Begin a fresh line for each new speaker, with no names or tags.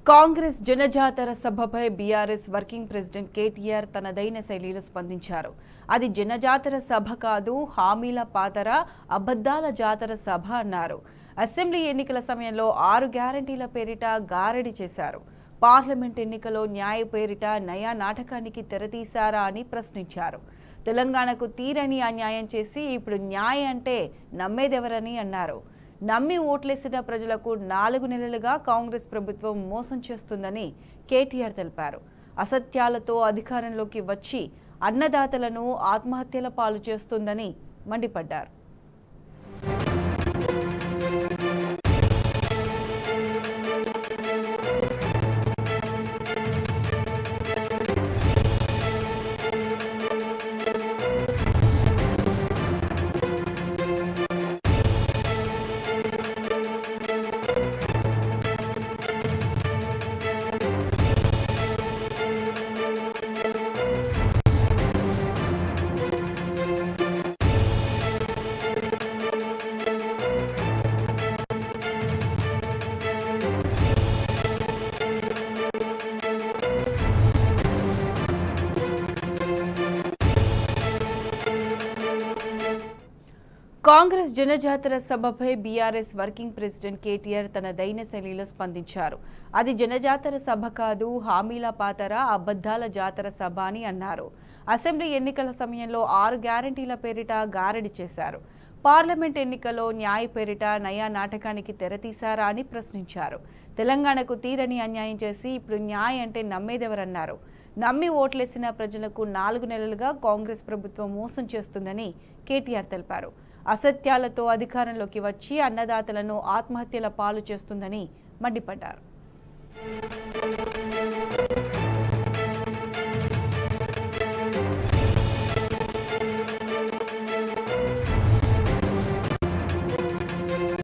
కాంగ్రెస్ జనజాతర సభపై BRS working president KTR తనదైన శైలిలో స్పందించారు. అది జనజాతర సభ కాదు, హామీల పాతర, అబద్దాల జాతర సభ అన్నారు. అసెంబ్లీ ఎన్నికల సమయంలో 6 గ్యారంటీల పేరిట గారడి చేశారు. పార్లమెంట్ ఎన్నికలో న్యాయ పేరిట నయా నాటకానికి తెరతీశారా అని ప్రశ్నించారు. తెలంగాణకు తీరని అన్యాయం చేసి ఇప్పుడు న్యాయ అంటే నమ్మేదెవరని అన్నారు. నమ్మి ఓట్లేసిన ప్రజలకు 4 నెలలుగా కాంగ్రెస్ ప్రభుత్వం మోసం చేస్తుందని కేటీఆర్ తెలిపారు. అసత్యాలతో అధికారంలోకి వచ్చి అన్నదాతలను ఆత్మహత్యల పాలు చేస్తుందని మండిపడ్డారు. కాంగ్రెస్ జనజాతర సభపై బీఆర్ఎస్ వర్కింగ్ ప్రెసిడెంట్ కేటీఆర్ తనదైన శైలిలో స్పందించారు. అది జనజాతర సభ కాదు, హామీల పాతర, అబద్దాల జాతర సభ అని అన్నారు. అసెంబ్లీ ఎన్నికల సమయంలో 6 గ్యారంటీల పేరిట గారడి చేశారు. పార్లమెంట్ ఎన్నికల్లో న్యాయ పేరిట నయా నాటకానికి తెరతీశారా అని ప్రశ్నించారు. తెలంగాణకు తీరని అన్యాయం చేసి ఇప్పుడు న్యాయ అంటే నమ్మేదెవరన్నారు. నమ్మి ఓట్లేసిన ప్రజలకు 4 నెలలుగా కాంగ్రెస్ ప్రభుత్వం మోసం చేస్తుందని కేటీఆర్ తెలిపారు. అసత్యాలతో అధికారంలోకి వచ్చి అన్నదాతలను ఆత్మహత్యల పాలు చేస్తుందని మండిపడ్డారు.